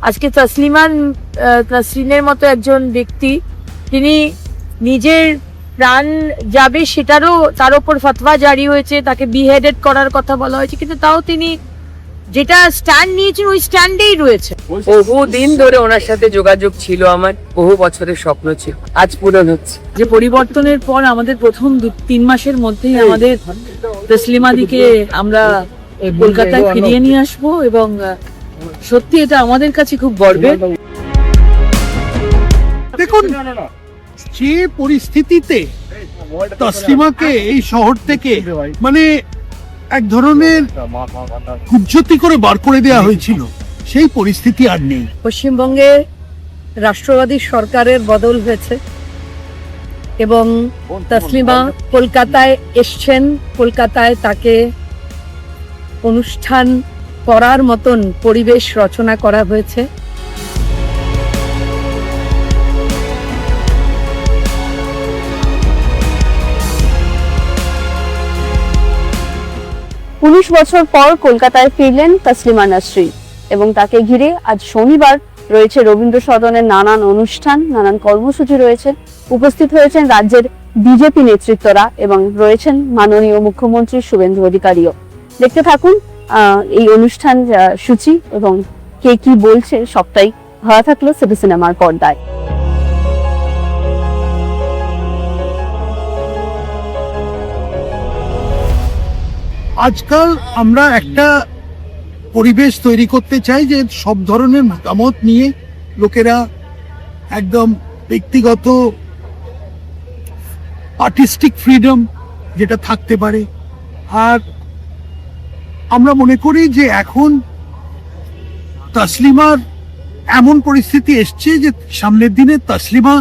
আজকে তাসরিনের মতো একজন ব্যক্তি, তিনি নিজের প্রাণ যাবে সেটারও তার উপর ফতোয়া জারি হয়েছে, তাকে বিহেডেড করার কথা বলা হয়েছে, কিন্তু তাও তিনি যেটা স্ট্যান্ড নিয়েছেন ওই স্ট্যান্ডেই রয়েছে। বহু দিন ধরে ওনার সাথে যোগাযোগ ছিল, আমার বহু বছরের স্বপ্ন ছিল, আজ পূরণ হচ্ছে। যে পরিবর্তনের পর আমাদের প্রথম 3 মাসের মধ্যেই আমাদের তসলিমাদিকে আমরা কলকাতায় ফিরিয়ে নিয়ে আসবো, এবং সত্যি এটা আমাদের কাছে খুব গর্বের। দেখুন, যে পরিস্থিতিতে তসলিমাকে এই শহর থেকে মানে এক ধরনের কুজ্জতি করে বার করে দেওয়া হয়েছিল, সেই পরিস্থিতি আর নেই। পশ্চিমবঙ্গে রাষ্ট্রবাদী সরকারের বদল হয়েছে এবং তসলিমা কলকাতায় এসছেন। কলকাতায় তাকে অনুষ্ঠান করার মতন পরিবেশ রচনা করা হয়েছে। উনিশ বছর পর কলকাতায় ফিরলেন তসলিমা নাসরিন এবং তাকে ঘিরে আজ শনিবার রয়েছে রবীন্দ্র সদনের নানান অনুষ্ঠান, নানান কর্মসূচি রয়েছে। উপস্থিত হয়েছেন রাজ্যের বিজেপি নেতৃত্বরা এবং রয়েছেন মাননীয় মুখ্যমন্ত্রী শুভেন্দু অধিকারীও। দেখতে থাকুন এই অনুষ্ঠান সূচি এবং কে কি বলছে সবটাই ধরা থাকলো সিটি সিনেমার পর্দায়। আজকাল আমরা একটা পরিবেশ তৈরি করতে চাই যে সব ধরনের মতামত নিয়ে লোকেরা একদম ব্যক্তিগত আর্টিস্টিক ফ্রিডম যেটা থাকতে পারে। আর আমরা মনে করি যে এখন তসলিমার এমন পরিস্থিতি এসছে যে সামনের দিনে তসলিমা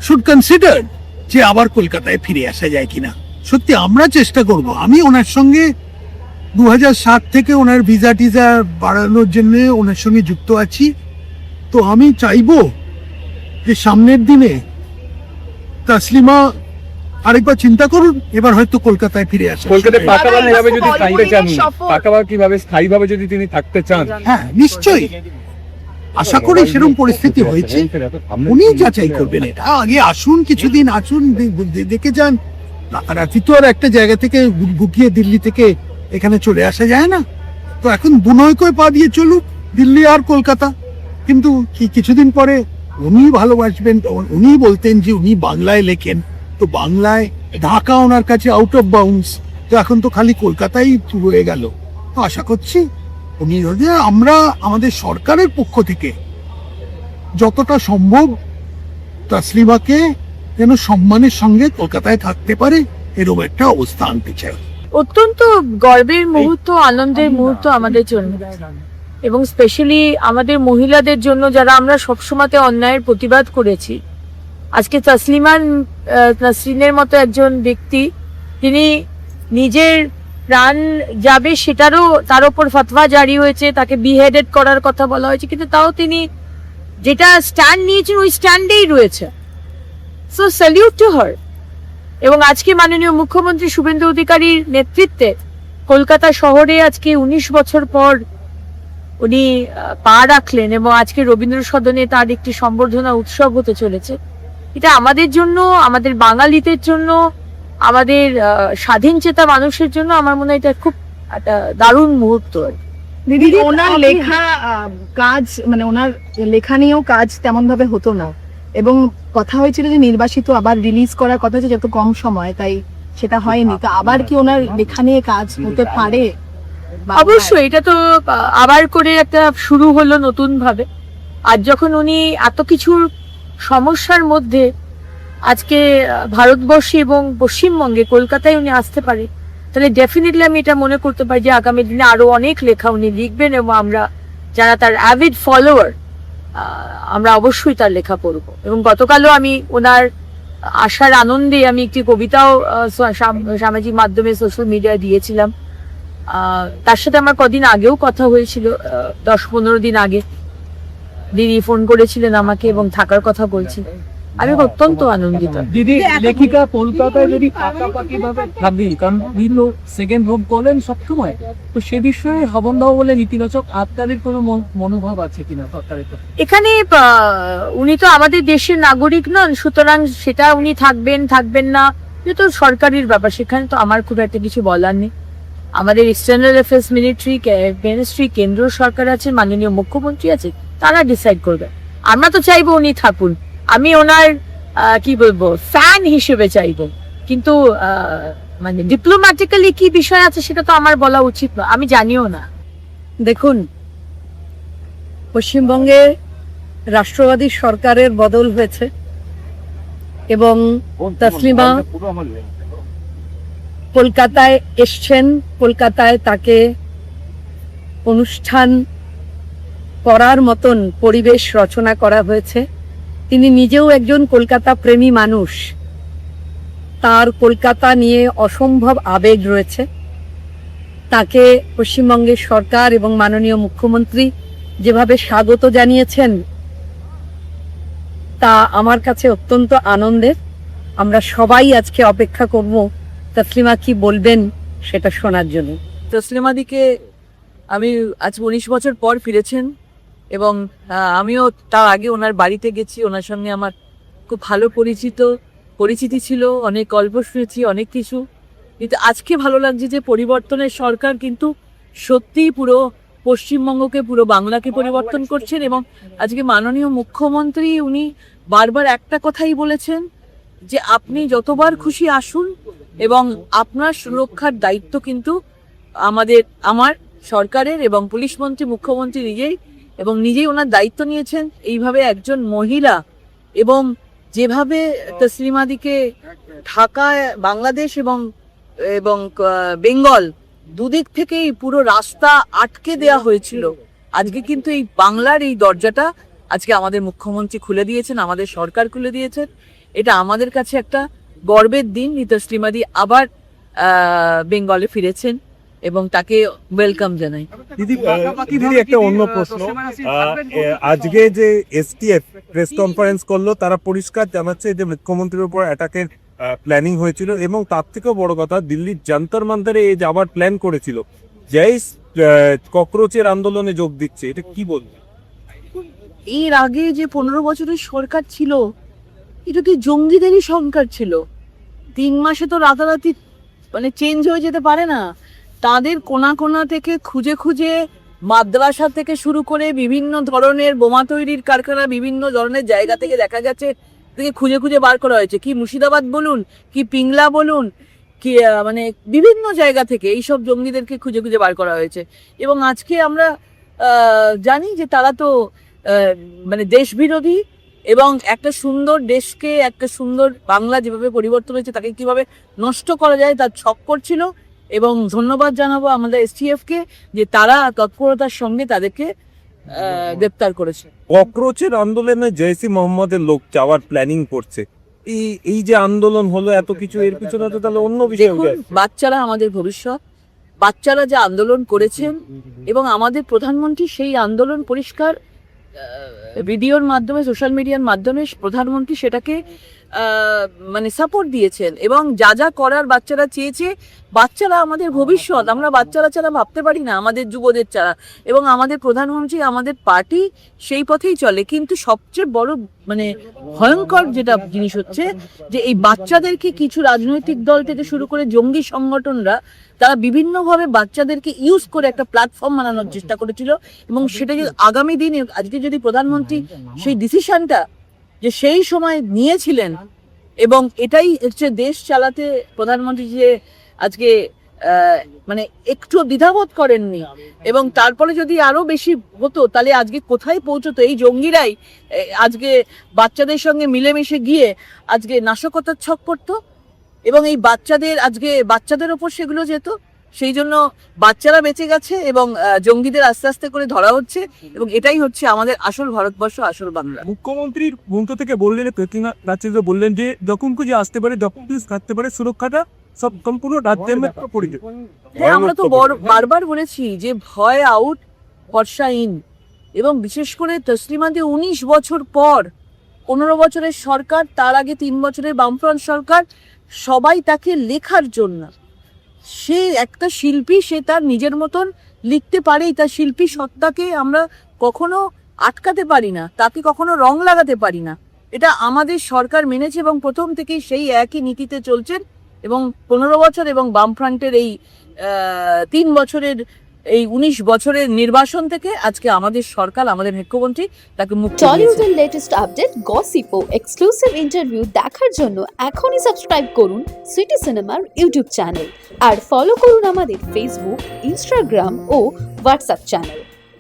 শুড কনসিডার যে আবার কলকাতায় ফিরে আসা যায় কিনা। সত্যি আমরা চেষ্টা করব। আমি ওনার সঙ্গে 2007 থেকে ওনার ভিসা টিজা বাড়ানোর জন্য ওনার সঙ্গে যুক্ত আছি। তো আমি চাইবো যে সামনের দিনে তসলিমা আরেকবার চিন্তা করুন, এবার হয়তো কলকাতায় ফিরে আসে। কলকাতায় কিভাবে স্থায়ীভাবে যদি তিনি থাকতে চান, হ্যাঁ নিশ্চয়ই আশা করি সেরকম পরিস্থিতি হয়েছে, উনি যাচাই করবেন। এটা আগে আসুন, কিছুদিন আসুন, দেখে যান। রাতারাতি তো আর একটা জায়গা থেকে গুকিয়ে দিল্লি থেকে এখানে চলে আসা যায় না। তো এখন বুনয়কয় পা দিয়ে চলুক দিল্লি আর কলকাতা। কিন্তু কিছুদিন পরে উনি ভালোবাসবেন। উনি বলতেন যে উনি বাংলায় লেখেন, তো বাংলায় ঢাকা ওনার কাছে আউট অফ বাউন্ডস। তো এখন তো খালি কলকাতাই হয়ে গেল। তো আশা করছি উনি যদি আমরা আমাদের সরকারের পক্ষ থেকে যতটা সম্ভব তসলিমাকে যেন সম্মানের সঙ্গে কলকাতায় থাকতে পারে এরকম একটা অবস্থা আনতে চাই। অত্যন্ত গর্বের মুহূর্ত, আনন্দের মুহূর্ত আমাদের জন্য, এবং স্পেশালি আমাদের মহিলাদের জন্য যারা আমরা সবসময় অন্যায়ের প্রতিবাদ করেছি। আজকে নাসরিনের মতো একজন ব্যক্তি, তিনি নিজের প্রাণ যাবে সেটারও তার উপর ফতোয়া জারি হয়েছে, তাকে বিহেডেড করার কথা বলা হয়েছে, কিন্তু তাও তিনি যেটা স্ট্যান্ড নিয়েছেন ওই স্ট্যান্ডেই রয়েছে। So salute to her. এবং আজকে মাননীয় মুখ্যমন্ত্রী শুভেন্দু অধিকারীর নেতৃত্বে কলকাতা শহরে আজকে 19 বছর পর উনি পা রাখলেন, এবং আজকে রবীন্দ্র সদনে তার একটি সম্বর্ধনা উৎসব হতে চলেছে। এটা আমাদের জন্য, আমাদের বাঙালিদের জন্য, আমাদের স্বাধীন চেতা মানুষের জন্য আমার মনে হয় এটা খুব একটা দারুণ মুহূর্ত। দিদি, ওনার লেখা কাজ মানে ওনার লেখা নিয়েও কাজ তেমন ভাবে হতো না, এবং কথা হয়েছিল যে নির্বাসিত আবার রিলিজ করার কথা হচ্ছে, যত কম সময়, তাই সেটা হয়নি। তো আবার কি ওনার লেখা নিয়ে কাজ হতে পারে? অবশ্যই, এটা তো আবার করে একটা শুরু হলো নতুন ভাবে। আর যখন উনি এত কিছুর সমস্যার মধ্যে আজকে ভারতবর্ষে এবং পশ্চিমবঙ্গে কলকাতায় উনি আসতে পারে, তাহলে ডেফিনেটলি আমি এটা মনে করতে পারি যে আগামী দিনে আরো অনেক লেখা উনি লিখবেন, এবং আমরা যারা তার অ্যাভিড ফলোয়ার আমরা অবশ্যই তার লেখা পড়ব। এবং গতকালও আমি ওনার আসার আনন্দে আমি একটি কবিতাও সামাজিক মাধ্যমে, সোশ্যাল মিডিয়ায় দিয়েছিলাম। তার সাথে আমার কদিন আগেও কথা হয়েছিল, 10-15 দিন আগে দিদি ফোন করেছিলেন আমাকে এবং থাকার কথা বলছি। আমি অত্যন্ত আনন্দিত। দিদি লেখিকা কলকাতায় যদি পাকাপাকি ভাবে থাকবি, কারণ তিনি সেকেন্ড হোম করলেন সবসময়, তো সে বিষয়ে হবন দাও বলে ইতিবাচক আপনাদের কোনো মনোভাব আছে কিনা সরকারের? এখানে উনি তো আমাদের দেশের নাগরিক নন, সুতরাং সেটা উনি থাকবেন না, এটা তো সরকারের ব্যাপার, সেখানে তো আমার খুব একটা কিছু বলার নেই। আমাদের এক্সটার্নাল অ্যাফেয়ার্স মিনিস্ট্রি, কেন্দ্র সরকার আছে, মাননীয় মুখ্যমন্ত্রী আছে, তারা ডিসাইড করবে। আমরা তো চাইবো উনি থাকুন, আমি ওনার কি বলবো ফ্যান হিসেবে চাইবো, কিন্তু মানে ডিপ্লোম্যাটিক্যালি কি বিষয় আছে সেটা তো আমার বলা উচিত না, আমি জানিও না। দেখুন, পশ্চিমবঙ্গে রাষ্ট্রবাদী সরকারের বদল হয়েছে এবং তসলিমা কলকাতায় এসছেন। কলকাতায় তাকে অনুষ্ঠান করার মতন পরিবেশ রচনা করা হয়েছে। তিনি নিজেও একজন কলকাতা প্রেমী মানুষ, তার কলকাতা নিয়ে অসম্ভব আবেগ রয়েছে। তাকে পশ্চিমবঙ্গের সরকার এবং মাননীয় মুখ্যমন্ত্রী যেভাবে স্বাগত জানিয়েছেন তা আমার কাছে অত্যন্ত আনন্দের। আমরা সবাই আজকে অপেক্ষা করব তসলিমা কি বলবেন সেটা শোনার জন্য। তসলিমাদিকে আমি আজ 19 বছর পর ফিরেছেন এবং আমিও তার আগে ওনার বাড়িতে গেছি, ওনার সঙ্গে আমার খুব ভালো পরিচিতি ছিল, অনেক গল্প শুনেছি, অনেক কিছু। কিন্তু আজকে ভালো লাগছে যে পরিবর্তনের সরকার কিন্তু সত্যিই পুরো পশ্চিমবঙ্গকে, পুরো বাংলাকে পরিবর্তন করছেন। এবং আজকে মাননীয় মুখ্যমন্ত্রী উনি বারবার একটা কথাই বলেছেন যে আপনি যতবার খুশি আসুন এবং আপনার সুরক্ষার দায়িত্ব কিন্তু আমার সরকারের, এবং পুলিশ মন্ত্রী মুখ্যমন্ত্রী নিজেই ওনার দায়িত্ব নিয়েছেন। এইভাবে একজন মহিলা এবং যেভাবে তসলিমাদিকে ঢাকায়, বাংলাদেশ এবং বেঙ্গল দুদিক থেকেই পুরো রাস্তা আটকে দেয়া হয়েছিল, আজকে কিন্তু এই বাংলার এই দরজাটা আজকে আমাদের মুখ্যমন্ত্রী খুলে দিয়েছেন, আমাদের সরকার খুলে দিয়েছেন। এটা আমাদের কাছে একটা গর্বের দিন। তসলিমাদি আবার বেঙ্গলে ফিরেছেন এবং তাকে ওয়েলকাম জানাই। দিদি একটা অন্য প্রশ্ন, আজকে যে এসটিএফ প্রেস কনফারেন্স করলো, তারা পরিষ্কার জানাচ্ছে যে মুখ্যমন্ত্রীর উপর অ্যাটাকের প্ল্যানিং হয়েছিল এবং তার থেকেও বড় কথা দিল্লির যন্তর মন্তরে এই যাবার প্ল্যান করেছিল। যেই ককরোচের আন্দোলনে যোগ দিচ্ছে, এটা কি বলবো? এর আগে যে 15 বছরের সরকার ছিল, এটা কি জঙ্গিদেরই সরকার ছিল? 3 মাসে তো রাতারাতি মানে চেঞ্জ হয়ে যেতে পারে না। তাদের কোনা কোনা থেকে খুঁজে খুঁজে, মাদ্রাসা থেকে শুরু করে বিভিন্ন ধরনের বোমা তৈরির কারখানা, বিভিন্ন ধরনের জায়গা থেকে দেখা গেছে থেকে খুঁজে খুঁজে বার করা হয়েছে। কি মুর্শিদাবাদ বলুন, কি পিংলা বলুন, কি মানে বিভিন্ন জায়গা থেকে এইসব জঙ্গিদেরকে খুঁজে খুঁজে বার করা হয়েছে। এবং আজকে আমরা জানি যে তারা তো মানে দেশ বিরোধী, এবং একটা সুন্দর দেশকে, একটা সুন্দর বাংলা যেভাবে পরিবর্তন হয়েছে তাকে কিভাবে নষ্ট করা যায় তার ছক করছিল। এবং ধন্যবাদ জানাবো আমাদের এসটিএফকে যে তারা তৎপরতার সঙ্গে তাদেরকে গ্রেপ্তার করেছে। ককরোচের আন্দোলনে জৈসি মোহাম্মদের লোক যাওয়ার প্ল্যানিং করছে, এই যে আন্দোলন হলো এত কিছু, এর পিছনে তো তাহলে অন্য বিষয়। দেখুন, বাচ্চারা আমাদের ভবিষ্যৎ, বাচ্চারা যে আন্দোলন করেছেন এবং আমাদের প্রধানমন্ত্রী সেই আন্দোলন পরিষ্কার ভিডিওর মাধ্যমে, সোশ্যাল মিডিয়ার মাধ্যমে প্রধানমন্ত্রী সেটাকে মানে সাপোর্ট দিয়েছেন। এবং যা যা করার বাচ্চারা চেয়েছে, বাচ্চারা আমাদের ভবিষ্যৎ, আমরা বাচ্চারা ছাড়া ভাবতে পারি না, আমাদের যুবদের ছাড়া। এবং আমাদের প্রধানমন্ত্রী, আমাদের পার্টি সেই পথেই চলে। কিন্তু সবচেয়ে বড় মানে ভয়ঙ্কর যেটা জিনিস হচ্ছে যে এই বাচ্চাদেরকে কিছু রাজনৈতিক দল থেকে শুরু করে জঙ্গি সংগঠনরা তারা বিভিন্নভাবে বাচ্চাদেরকে ইউজ করে একটা প্ল্যাটফর্ম বানানোর চেষ্টা করেছিল। এবং সেটা যদি আগামী দিনে, আজকে যদি প্রধানমন্ত্রী সেই ডিসিশনটা যে সেই সময় নিয়েছিলেন, এবং এটাই হচ্ছে দেশ চালাতে প্রধানমন্ত্রী যে আজকে মানে একটু দ্বিধাবোধ করেননি, এবং তারপরে যদি আরো বেশি হতো তাহলে আজকে কোথায় পৌঁছতো এই জঙ্গিরাই আজকে বাচ্চাদের সঙ্গে মিলেমিশে গিয়ে আজকে নাশকতার ছক করতো, এবং এই বাচ্চাদের ওপর সেগুলো যেত। সেই জন্য বাচ্চারা বেঁচে গেছে এবং জঙ্গিদের আস্তে আস্তে করে ধরা হচ্ছে, এবং এটাই হচ্ছে আমাদের আসল ভারতবর্ষ, আসল বাংলা। মুখ্যমন্ত্রীর ভূমিকা থেকে বললেন, বললেন যে যখন খুঁজে আসতে পারে, যখন খুঁজে থাকতে পারে, সুরক্ষাটা সব সম্পূর্ণ রাজ্যের পরিচয়। হ্যাঁ, আমরা তো বারবার বলেছি যে ভয় আউট, ভরসা ইন। এবং বিশেষ করে তসলিমাদি 19 বছর পর 15 বছরের সরকার, তার আগে 3 বছরের বামফ্রন্ট সরকার, সবাই তাকে লেখার জন্য, সে একটা শিল্পী, সে তার নিজের মতন লিখতে পারেই, তার শিল্পী সত্তাকে আমরা কখনো আটকাতে পারি না, তাকে কখনো রং লাগাতে পারি না। এটা আমাদের সরকার মেনেছে এবং প্রথম থেকেই সেই একই নীতিতে চলছেন। এবং 15 বছর এবং বামফ্রন্টের এই 3 বছরের, এই 19 বছরের নির্বাসন থেকে আজকে আমাদের সরকার, আমাদের মুখ্যমন্ত্রী তাকে মুক্তি দিয়েছে। টলিউডের লেটেস্ট আপডেট, গসিপ ও এক্সক্লুসিভ ইন্টারভিউ দেখার জন্য এখনই সাবস্ক্রাইব করুন সিটি সিনেমার ইউটিউব চ্যানেল আর ফলো করুন আমাদের ফেসবুক, ইনস্টাগ্রাম ও হোয়াটসঅ্যাপ চ্যানেল।